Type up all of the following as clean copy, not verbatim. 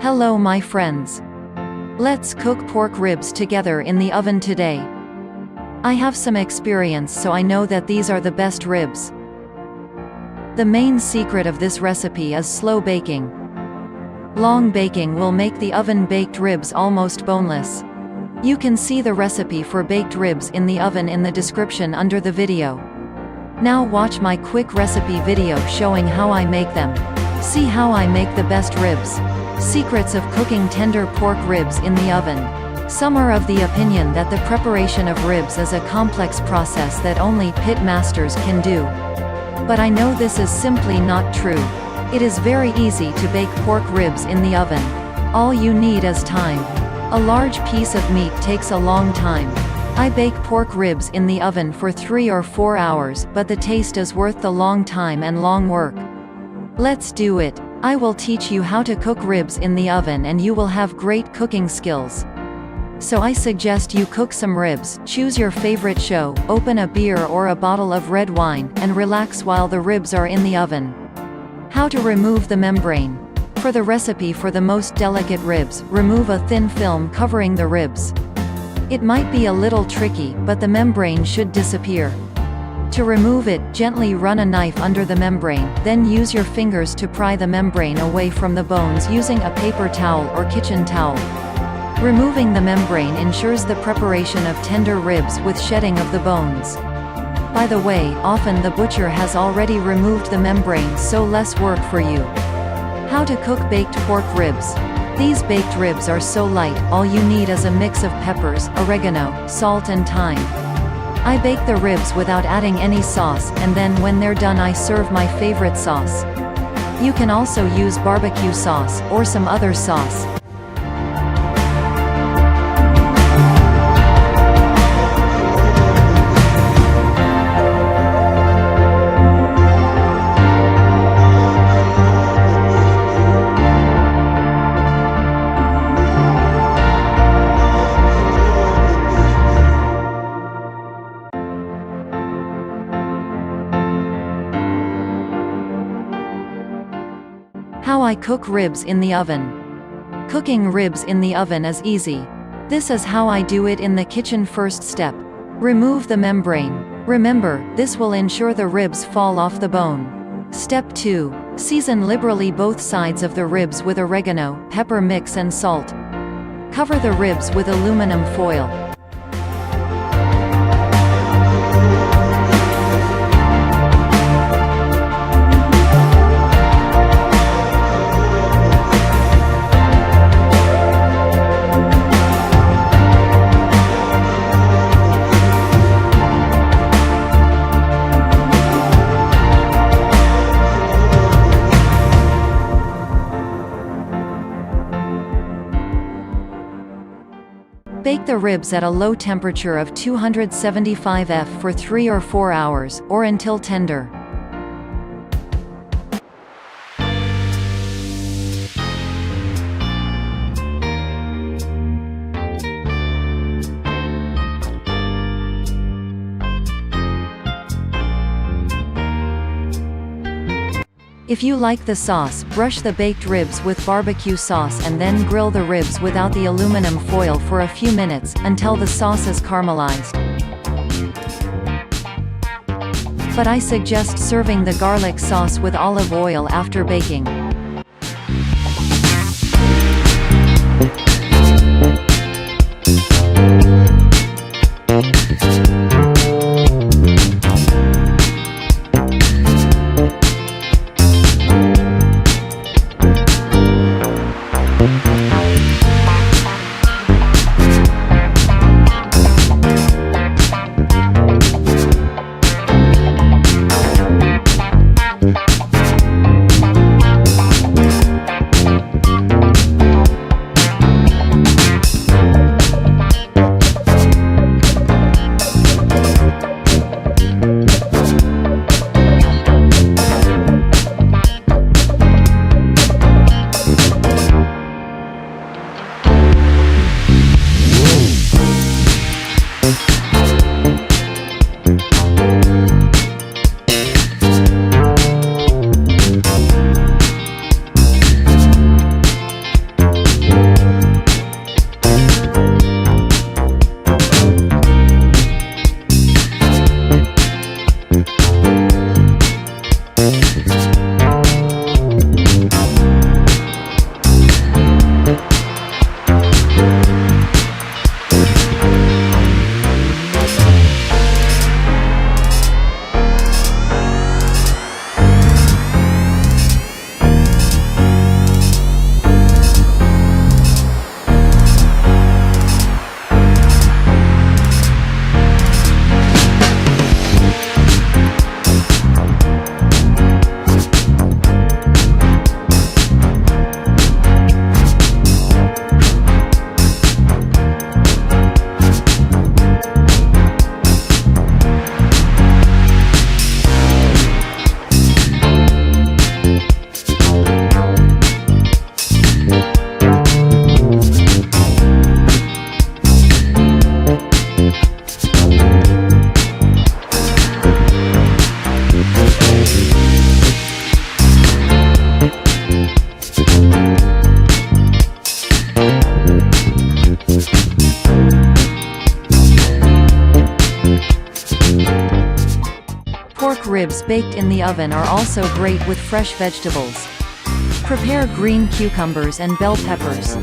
Hello my friends. Let's cook pork ribs together in the oven today. I have some experience, so I know that these are the best ribs. The main secret of this recipe is slow baking. Long baking will make the oven-baked ribs almost boneless. You can see the recipe for baked ribs in the oven in the description under the video. Now watch my quick recipe video showing how I make them. See how I make the best ribs. Secrets of cooking tender pork ribs in the oven. Some are of the opinion that the preparation of ribs is a complex process that only pit masters can do. But I know this is simply not true. It is very easy to bake pork ribs in the oven. All you need is time. A large piece of meat takes a long time. I bake pork ribs in the oven for 3 or 4 hours, but the taste is worth the long time and long work. Let's do it. I will teach you how to cook ribs in the oven and you will have great cooking skills. So I suggest you cook some ribs, choose your favorite show, open a beer or a bottle of red wine, and relax while the ribs are in the oven. How to remove the membrane. For the recipe for the most delicate ribs, remove a thin film covering the ribs. It might be a little tricky, but the membrane should disappear. To remove it, gently run a knife under the membrane, then use your fingers to pry the membrane away from the bones using a paper towel or kitchen towel. Removing the membrane ensures the preparation of tender ribs with shedding of the bones. By the way, often the butcher has already removed the membrane, so less work for you. How to cook baked pork ribs. These baked ribs are so light, all you need is a mix of peppers, oregano, salt and thyme. I bake the ribs without adding any sauce, and then when they're done I serve my favorite sauce. You can also use barbecue sauce, or some other sauce. How I cook ribs in the oven. Cooking ribs in the oven is easy. This is how I do it in the kitchen. First step. Remove the membrane. Remember, this will ensure the ribs fall off the bone. Step 2. Season liberally both sides of the ribs with oregano, pepper mix and salt. Cover the ribs with aluminum foil. Bake the ribs at a low temperature of 275 F for 3 or 4 hours, or until tender. If you like the sauce, brush the baked ribs with barbecue sauce and then grill the ribs without the aluminum foil for a few minutes, until the sauce is caramelized. But I suggest serving the garlic sauce with olive oil after baking. ribs baked in the oven are also great with fresh vegetables. Prepare green cucumbers and bell peppers.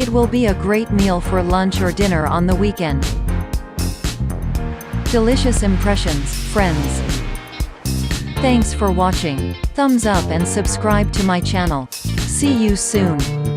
It will be a great meal for lunch or dinner on the weekend. Delicious impressions, friends. Thanks for watching. Thumbs up and subscribe to my channel. See you soon.